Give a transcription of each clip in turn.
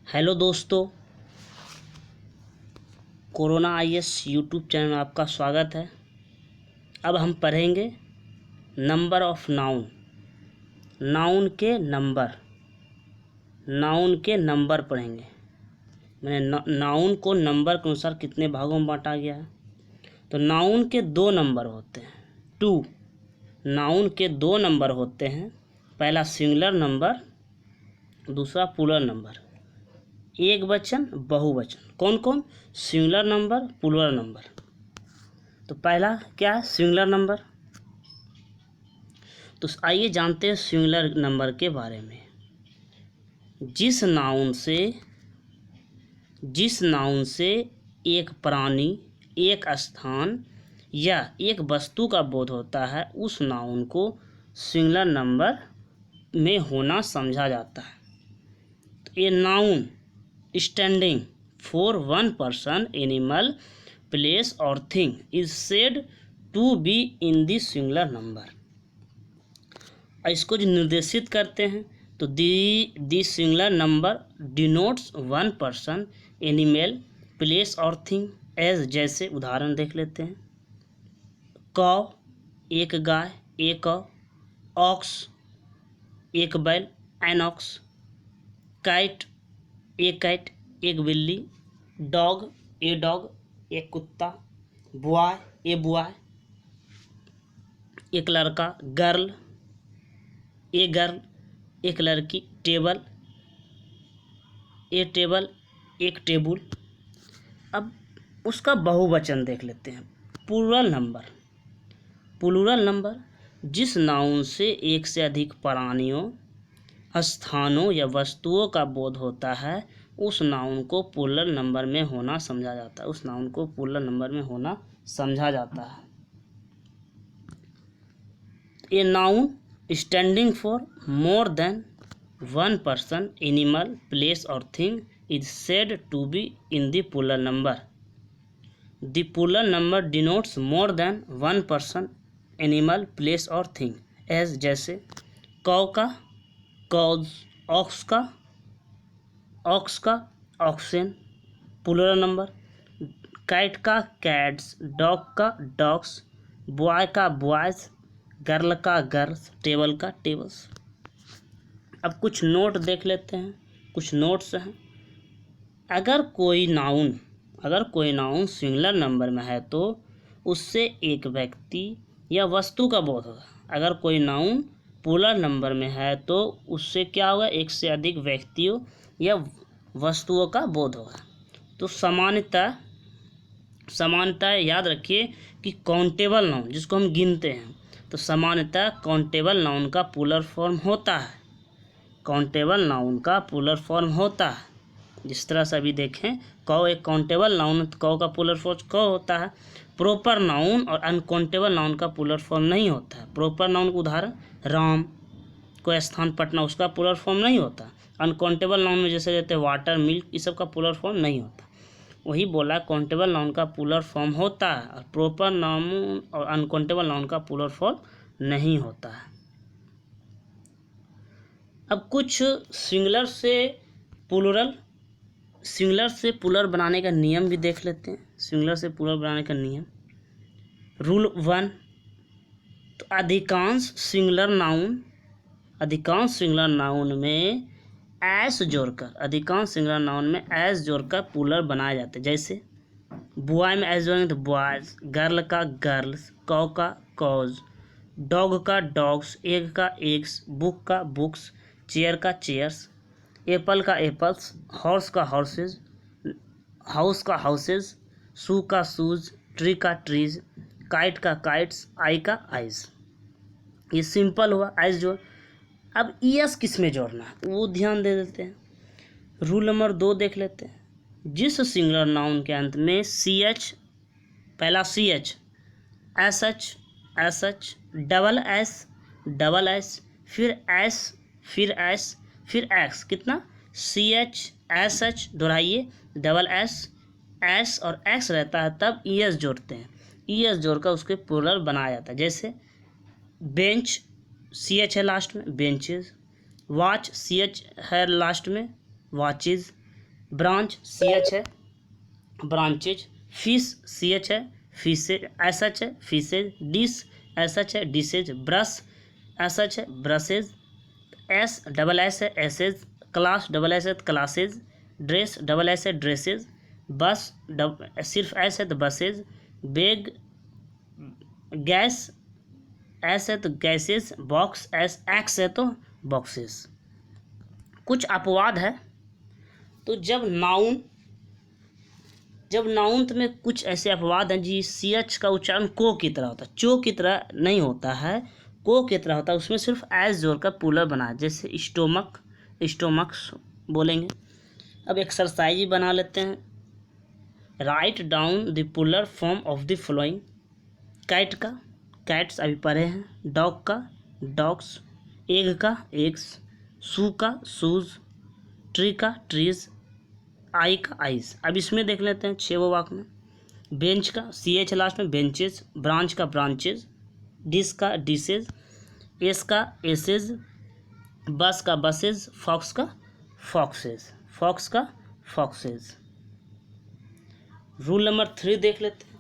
Hello दोस्तों, corona IAS YouTube channel में आपका स्वागत है। अब हम पढ़ेंगे नंबर ऑफ नाउन। नाउन के नंबर पढ़ेंगे। मैंने नाउन को नंबर के अनुसार कितने भागों में बांटा गया है। तो नाउन के दो नंबर होते हैं, टू। नाउन के दो नंबर होते हैं, पहला सिंगुलर नंबर, दूसरा प्लूरल नंबर। एक वचन, बहुवचन। कौन कौन? Singular number, plural number. तो पहला क्या है? Singular number. तो आइए जानते हैं सिंगुलर नंबर के बारे में। जिस नाउन से एक प्राणी, एक स्थान या एक वस्तु का बोध होता है, उस नाउन को सिंगुलर नंबर में होना समझा जाता है। तो ये noun standing for one person, animal, place और thing is said to be in the singular number. इसको जो निर्देशित करते हैं तो the singular number denotes one person, animal, place और थिंग एज। जैसे उदाहरण देख लेते हैं। कौ, एक गाय, एक कौ। ऑक्स, एक बैल, एन ऑक्स। काइट, एक कैट, एक बिल्ली। डॉग, ए डॉग, एक कुत्ता। बॉय, ए बॉय, एक लड़का। गर्ल, ए गर्ल, एक लड़की। टेबल, ए टेबल, एक टेबुल। अब उसका बहुवचन देख लेते हैं। प्लूरल नंबर जिस नाउन से एक से अधिक प्राणियों, स्थानों या वस्तुओं का बोध होता है, उस नाउन को प्लूरल नंबर में होना समझा जाता है। A noun standing for more than one person, animal, place और thing is said to be in the plural number. The plural number denotes more than one person, animal, place और thing as. जैसे cow का cows, ox का oxen, plural number. Cat का cats, dog का dogs, boy का boys, girl का girls, table का tables. अब कुछ नोट देख लेते हैं, कुछ नोट्स हैं। अगर कोई नाउन सिंगुलर नंबर में है तो उससे एक व्यक्ति या वस्तु का बोध होगा। अगर कोई नाउन प्लूरल नंबर में है तो उससे क्या होगा? एक से अधिक व्यक्तियों या वस्तुओं का बोध होगा। तो सामान्यतः याद रखिए कि काउंटेबल नाउन, जिसको हम गिनते हैं, तो सामान्यतः काउंटेबल नाउन का प्लूरल फॉर्म होता है। जिस तरह से अभी देखें, कौ एक काउंटेबल नाउन, तो कौ का प्लूरल फॉर्म कौ होता है। प्रॉपर नाउन और अनकाउंटेबल नाउन का प्लूरल फॉर्म नहीं होता है। प्रॉपर नाउन का उदाहरण राम, कोई स्थान पटना, उसका प्लूरल फॉर्म नहीं होता। अनकाउंटेबल नाउन में जैसे रहते हैं वाटर, मिल्क, ये सब का प्लूरल फॉर्म नहीं होता। वही बोला, काउंटेबल नाउन का प्लूरल फॉर्म होता है और प्रॉपर नाउन और अनकाउंटेबल नाउन का प्लूरल फॉर्म नहीं होता है। अब कुछ सिंगुलर से प्लूरल बनाने का नियम भी देख लेते हैं। सिंगुलर से प्लूरल बनाने का नियम। रूल 1, तो अधिकांश सिंगुलर नाउन में एस जोड़कर प्लूरल बनाए जाते हैं। जैसे बॉय में एस जोड़ेंगे तो बॉयज, गर्ल का गर्ल्स, कौ का कॉज, डॉग का डॉग्स, एग का एग्स, बुक का बुक्स, चेयर का चेयर्स, एप्पल का एप्पल्स, हॉर्स का हॉर्सेस, हाउस का हाउसेस, शू का शूज, ट्री का ट्रीज, काइट का काइट्स, आई का आइज। ये सिंपल हुआ, आइज जोड़। अब ईएस किस में जोड़ना है वो ध्यान दे देते हैं। रूल नंबर 2 देख लेते हैं। जिस सिंगुलर नाउन के अंत में CH, पहला CH, SH, डबल S, फिर S, फिर X, कितना? CH, SH दोहराइए, डबल S और X रहता है, तब ES जोड़ते हैं। ES जोड़कर उसके प्लूरल बनाया जाता है। जैसे बेंच, CH है लास्ट में, बेंचेज। वॉच, CH है लास्ट में, वॉचेज। ब्रांच CH है, ब्रांचेज। फिश CH है, फिशेज। SH है, फिशेज। डिश SH है, डिशेज। ब्रश SH है, ब्रशेज। SS है, एसेज। क्लास SS है, क्लासेज। ड्रेस SS है, ड्रेसेज। बस सिर्फ S है तो बसेज। बैग गैस S है तो गैसेज। बॉक्स X है तो बॉक्सेस। कुछ अपवाद है। तो जब नाउन में कुछ ऐसे अपवाद हैं जी, CH का उच्चारण को की तरह होता है, चो की तरह नहीं होता है, को की तरह होता है। उसमें सिर्फ एस जोड़कर पुलर बना, जैसे स्टोमक्स बोलेंगे। अब एक्सरसाइज ही बना लेते हैं। Write down the plural form of the following. Cat का कैट्स अभी पढ़े हैं। डॉग का डॉग्स। एग का एग्स। शू का शूज। ट्री का ट्रीज। आई का आइज। अब इसमें देख लेते हैं 6 वाक्य में। बेंच का CH लास्ट में, बेंचेज। ब्रांच का ब्रांचेज। डिश का डिशेज। एस का एसेज। बस का बसेज। फॉक्स का फॉक्सेज। रूल नंबर 3 देख लेते हैं।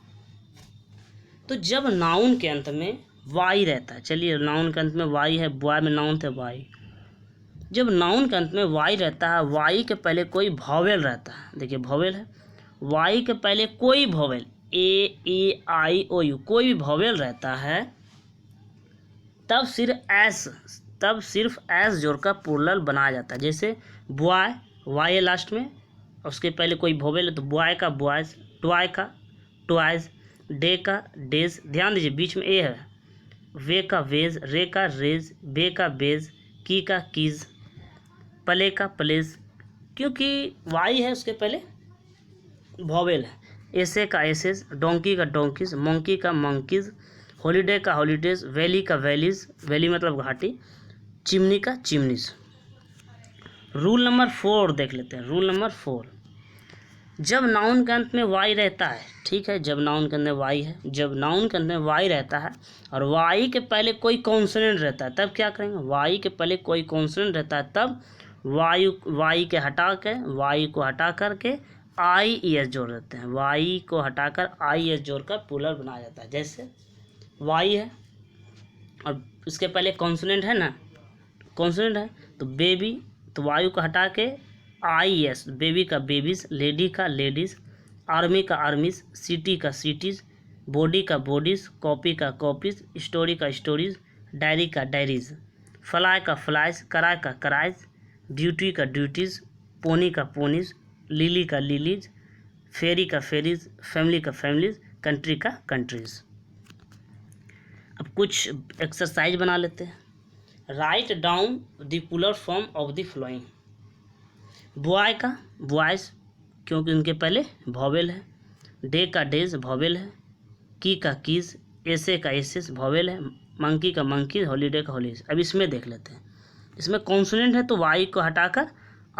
तो जब नाउन के अंत में वाई रहता है, चलिए नाउन के अंत में वाई है, बॉय में नाउन थे वाई। जब नाउन के अंत में वाई रहता है, वाई के पहले कोई वॉवेल रहता है, देखिए वॉवेल है, वाई के पहले कोई vowel A, E, I, O, U कोई भी वॉवेल रहता है, तब सिर्फ एस जोड़कर प्लूरल बनाया जाता है। जैसे बॉय, वाई है लास्ट में, उसके पहले कोई वॉवेल है तो बॉय का बॉयज। टॉय का टॉयज। डे का डेज। ध्यान दीजिए बीच में ए है। वे का वेज। रे का रेज। बे का बेज। की का कीज। प्ले का प्लेज। क्योंकि वाई है उसके पहले वॉवेल है। एसे का एसेज। डोंकी का डोंकीज। मंकी का मंकीज। हॉलीडे का हॉलीडेज। वैली का वैलीज, वैली मतलब घाटी। चिमनी का चिमनीज। रूल नंबर 4 देख लेते हैं। रूल नंबर 4, जब नाउन के अंत में वाई रहता है, ठीक है, जब नाउन के अंत में वाई है, जब नाउन के अंत में वाई रहता है और वाई के पहले कोई कॉन्सोनेंट रहता है, तब क्या करेंगे? वाई के पहले कोई कॉन्सोनेंट रहता है तब वाई को हटा करके IES जोड़ देते हैं। वाई को हटाकर IES जोड़कर प्लूरल बनाया जाता है। जैसे वाई है और इसके पहले कॉन्सोनेंट है ना, कॉन्सोनेंट है तो बेबी, तो वायु को हटा के IES, बेबी का बेबीज। लेडी का लेडीज। आर्मी का आर्मीज। सिटी का सिटीज। बॉडी का बॉडीज। कॉपी का कॉपीज। स्टोरी का स्टोरीज। डायरी का डायरीज। फ्लाई का फ्लाइज। कराय का कराइज। ड्यूटी का ड्यूटीज। पोनी का पोनीज। लिली का लिलीज। फेरी का फेरीज। फैमिली का फैमिलीज। कंट्री का कंट्रीज। अब कुछ एक्सरसाइज बना लेते हैं। Write down the plural form of the following. Boy का बॉयज, क्योंकि उनके पहले वॉवेल है। डे का डेज वॉवेल है। की का कीज। एसे का एसेस वॉवेल है। मंकी का मंकीज। हॉलीडे का हॉलीज। अब इसमें देख लेते हैं। इसमें कॉन्सोनेंट है तो वाई को हटाकर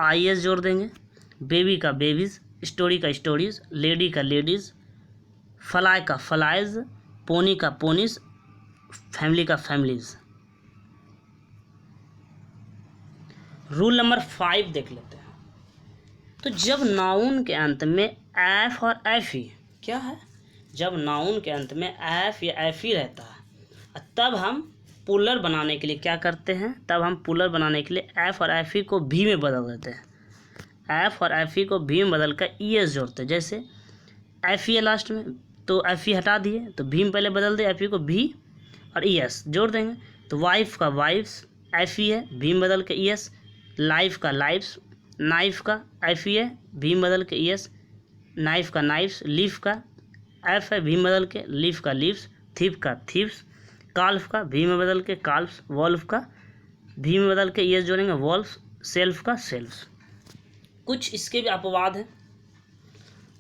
IES जोड़ देंगे। बेबी का बेबीज। स्टोरी का स्टोरीज। लेडी का लेडीज। फ्लाई का फ्लाइज। पोनी का पोनीज। फैमिली का फैमिलीज। रूल नंबर 5 देख लेते हैं। तो जब नाउन के अंत में एफ और एफ ई, क्या है, जब नाउन के अंत में एफ या एफ ई रहता है, तब हम प्लूरल बनाने के लिए क्या करते हैं? तब हम प्लूरल बनाने के लिए एफ और एफ ई को भी में बदल देते हैं। एफ और एफ ई को भी में बदल कर ES जोड़ते हैं। जैसे एफ ई है लास्ट में तो एफ ई हटा दिए तो भी में पहले बदल दे, एफ ई को भी और ES जोड़ देंगे। तो वाइफ का वाइफ्स, एफ ई है, भी में बदल के ES। लाइफ का लाइफ्स। नाइफ का एफ ई है, भी में बदल के ES। नाइफ का नाइफ्स। लीफ का एफ है, भी में बदल के लीफ का लीव्स। थीफ का थीव्स। काल्फ का भी में बदल के काल्फ्स। वॉल्फ का भी में बदल के ES जोड़ेंगे वॉल्फ। सेल्फ का सेल्फ्स। कुछ इसके भी अपवाद हैं,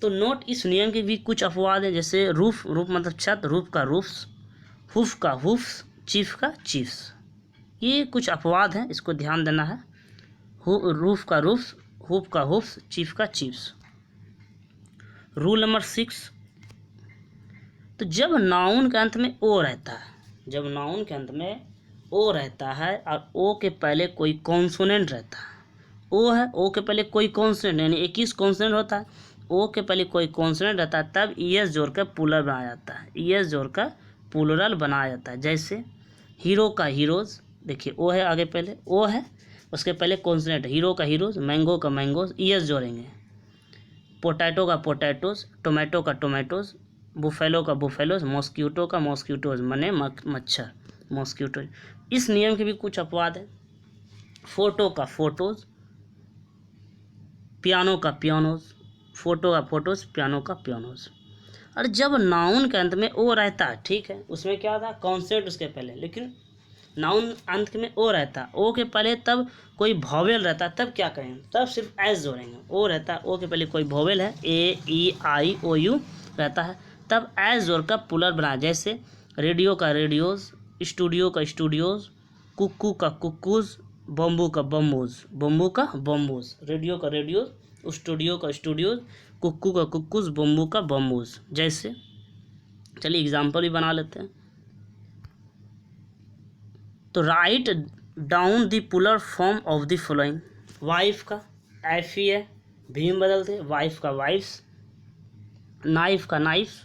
तो नोट इस नियम के भी कुछ अपवाद हैं। जैसे रूफ, रूफ मतलब छत, रूफ का रूफ्स। हुफ का हुफ्स। चीफ का चीफ्स। ये कुछ अपवाद हैं, इसको ध्यान देना है। रूफ का रूफ्स। हुफ का हुफ्स। चीफ का चीफ्स। रूल नंबर 6, तो जब नाउन के अंत में ओ रहता है, जब नाउन के अंत में ओ रहता है और ओ के पहले कोई कॉन्सोनेंट रहता है, ओ है, ओ के पहले कोई कॉन्सेंट यानी 21 कॉन्सेंट होता है, ओ के पहले कोई कॉन्सेंट रहता है, तब ईएस जोड़कर प्लूरल बनाया जाता है, ईएस जोड़कर प्लूरल बनाया जाता है। जैसे हीरो का हीरोज, देखिए ओ है आगे, पहले ओ है, उसके पहले कॉन्सेंट, हीरो का हीरोज, मैंगो का मैंगोज, ईएस जोड़ेंगे। पोटैटो का पोटैटोज, टोमेटो का टोमेटोज, बुफेलो का बुफेलोज, मॉस्क्यूटो का मॉस्क्यूटोज, मने मच्छर, मॉस्क्यूटो। इस नियम के भी कुछ अपवाद है। फोटो का फोटोज, पियानो का पियानोज, फोटो का फोटोज, पियानो का पियानोज। और जब नाउन के अंत में ओ रहता है, ठीक है, उसमें क्या था, कॉन्सेप्ट उसके पहले, लेकिन नाउन अंत में ओ रहता है, ओ के पहले तब कोई वॉवेल रहता है, तब क्या करेंगे, तब सिर्फ एस जोड़ेंगे। ओ रहता है, ओ के पहले कोई वॉवेल है, ए ई आई ओ यू रहता है, तब एस जोड़कर प्लूरल बनाया। जैसे रेडियो का रेडियोज, स्टूडियो का स्टूडियोज, कुक्कू का कुक्कूज, बम्बू का बम्बूज, बम्बू का बम्बूज, रेडियो का रेडियोज, स्टूडियो का स्टूडियोज, कुक्कू का कुक्कूज, बम्बू का बम्बूज। जैसे चलिए एग्जाम्पल भी बना लेते हैं। तो write down the plural form of the following. Wife का एफ ही है, भी में बदलते, वाइफ का वाइफ्स, नाइफ का नाइफ,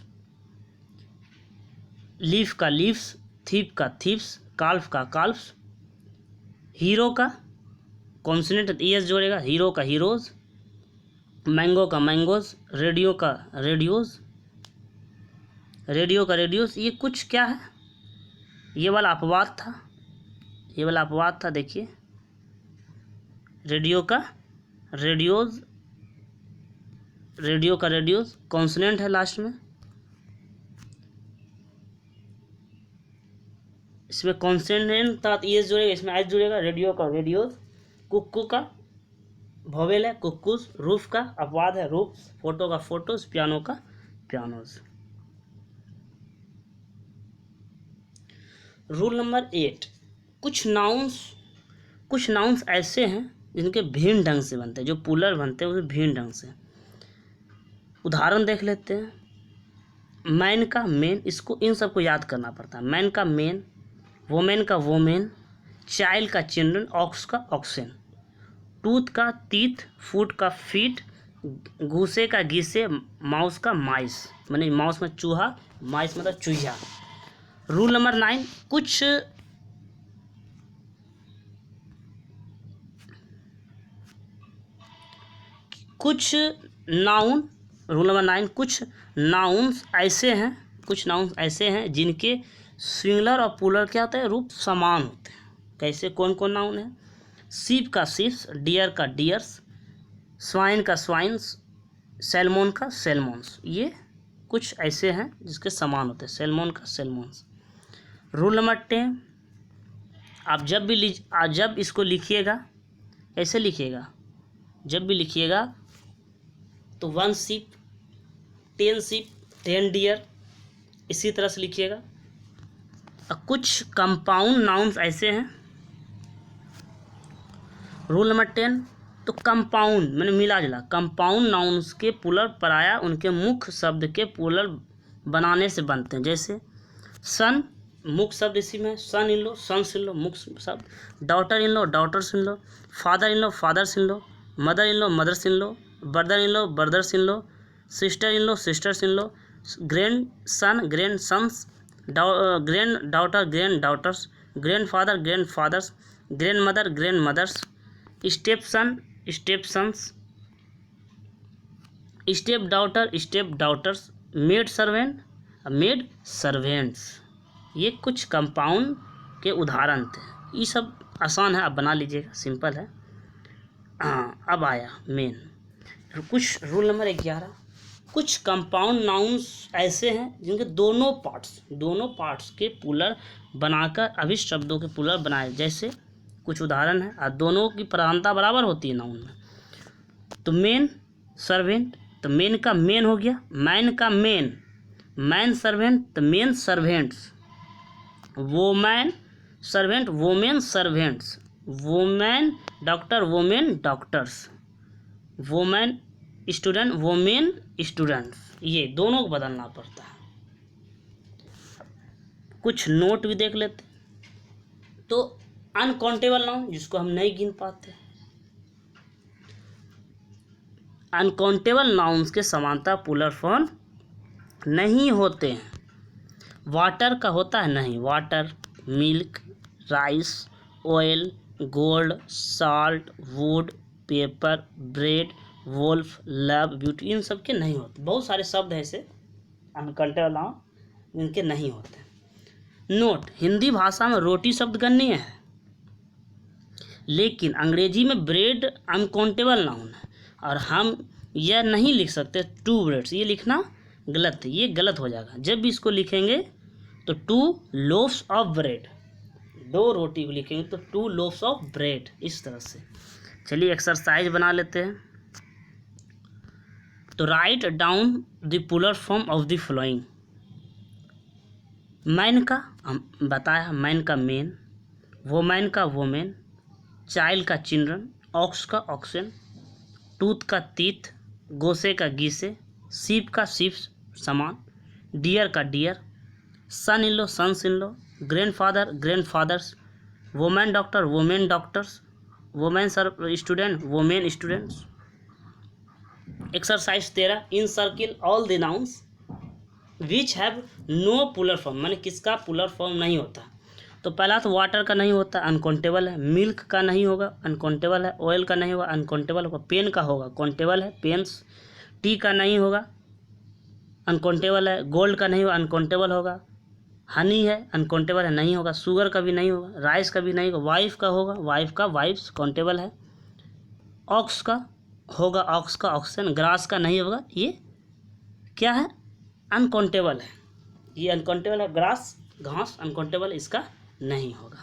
लीफ का लीव्स, थीप का थीप्स, काल्फ का काल्फ्स। हीरो का कॉन्सोनेंट ईएस जोड़ेगा, हीरो का हीरोज, मैंगो का मैंगोज, रेडियो का रेडियोज, रेडियो का रेडियोज। ये कुछ क्या है, ये वाला अपवाद था, ये वाला अपवाद था। देखिए रेडियो का रेडियोज, रेडियो का रेडियोज कॉन्सोनेंट है लास्ट में, इसमें कॉन्सोनेंट था ईएस जुड़ेगा, इसमें एस जुड़ेगा। रेडियो का रेडियोज, कुक्कू का वोवेल है, कुक्कूज, रूफ का अपवाद है, रूफ, फोटो का फोटोज, पियानो का पियानोज। रूल नंबर 8, कुछ नाउन्स ऐसे हैं जिनके भिन्न ढंग से बनते हैं, जो प्लूरल बनते हैं उसे भिन्न ढंग से। उदाहरण देख लेते हैं। मैन का मेन, इसको इन सबको याद करना पड़ता है। मैन का मेन, वोमेन का वोमेन, चाइल्ड का चिल्ड्रन, ऑक्स का ऑक्सेन, टूथ का टीथ, फूट का फीट, घूसे का गीसे, माउस का माइस, माने माउस में चूहा, माइस मतलब चूहा। रूल नंबर 9, कुछ नाउन, रूल नंबर 9, कुछ नाउन्स ऐसे हैं जिनके सिंगुलर और प्लूरल क्या होता है, रूप समान होते हैं। कैसे, कौन कौन नाउन है? सीप का सीप्स, डियर का डियर्स, स्वाइन का स्वाइन्स, सैल्मोन का सैल्मोन्स। ये कुछ ऐसे हैं जिसके समान होते हैं, सैल्मोन का सैल्मोन्स। रूल नंबर 10, आप जब इसको लिखिएगा, कैसे लिखिएगा, जब भी लिखिएगा तो 1 सीप, 10 सीप, 10 डियर, इसी तरह से लिखिएगा। कुछ कंपाउंड नाउन्स ऐसे हैं। रूल नंबर 10, तो कंपाउंड मैंने मिला जुला, कंपाउंड नाउन्स के प्लूरल पराया उनके मुख्य शब्द के प्लूरल बनाने से बनते हैं। जैसे सन, मुख्य शब्द इसी में, सन in law, sons in law, मुख्य शब्द। Daughter in law, daughters in law. Father in law, fathers in law. Mother in law, mothers in law. Brother in law, brothers in law. Sister in law, sisters in law. Grandson, grandsons, granddaughter, granddaughters, grandfather, grandfathers, grandmother, grandmothers. Stepson, stepsons, stepdaughter, stepdaughters, maid servant, maid servants. ये कुछ compound के उदाहरण थे। ये सब आसान है, आप बना लीजिएगा, सिंपल है। हाँ, अब आया मेन कुछ। रूल नंबर 11, कुछ कंपाउंड नाउन्स ऐसे हैं जिनके दोनों पार्ट्स के प्लूरल बनाकर अभिष्ट शब्दों के प्लूरल बनाए। जैसे कुछ उदाहरण है, और दोनों की प्रधानता बराबर होती है नाउन में। तो मेन सर्वेंट, तो मेन का मेन हो गया, मैन का मेन, मैन सर्वेंट, तो main servants. Woman servant, women servants. Woman doctor, women doctors. Woman student, women students. ये दोनों को बदलना पड़ता है। कुछ नोट भी देख लेते हैं। तो अनकाउंटेबल नाउन, जिसको हम नहीं गिन पाते, अनकाउंटेबल नाउन्स के समानता पुलर फॉर्म नहीं होते हैं। वाटर का होता है नहीं, water, milk, rice, oil, gold, salt, wood, paper, bread, wolf, love, beauty, इन सब के नहीं होते। बहुत सारे शब्द हैं ऐसे अनकाउंटेबल नाउन इनके नहीं होते। नोट, हिंदी भाषा में रोटी शब्द गणनीय है, लेकिन अंग्रेजी में ब्रेड अनकाउंटेबल नाउन है और हम यह नहीं लिख सकते टू ब्रेड्स, ये लिखना गलत है, ये गलत हो जाएगा। जब भी इसको लिखेंगे तो टू लोफ्स ऑफ ब्रेड, 2 रोटी को लिखेंगे तो 2 लोफ्स ऑफ ब्रेड, इस तरह से। चलिए एक्सरसाइज बना लेते हैं। तो write down the plural form of the following. Man का हम बताया, मैन का मेन, वोमैन का वोमेन, चाइल्ड का चिल्ड्रन, ऑक्स का ऑक्सन, टूथ का तीथ, गोसे का गीसे, सीप का सीप समान, डियर का deer, son in law sons in law, grandfather grandfathers, women doctor women doctors, women student women students. Exercise 13, in circle all the nouns which have no plural form, माने किसका पुलर फॉर्म नहीं होता। तो पहला तो water का नहीं होता, अनकाउंटेबल है। मिल्क का नहीं होगा, अनकाउंटेबल है। ऑयल का नहीं होगा, अनकाउंटेबल होगा। पेन का होगा, काउंटेबल है, पेन्स। टी का नहीं होगा, अनकाउंटेबल है। गोल्ड का नहीं होगा, अनकाउंटेबल होगा। हनी है, अनकाउंटेबल है, नहीं होगा। शुगर का भी नहीं होगा, राइस का भी नहीं होगा। वाइफ का होगा, वाइफ का वाइफ्स काउंटेबल है। ऑक्स का होगा, ऑक्स का ऑक्सन। ग्रास का नहीं होगा, ये क्या है, अनकाउंटेबल है, ये अनकाउंटेबल है। ग्रास घास अनकाउंटेबल, इसका नहीं होगा।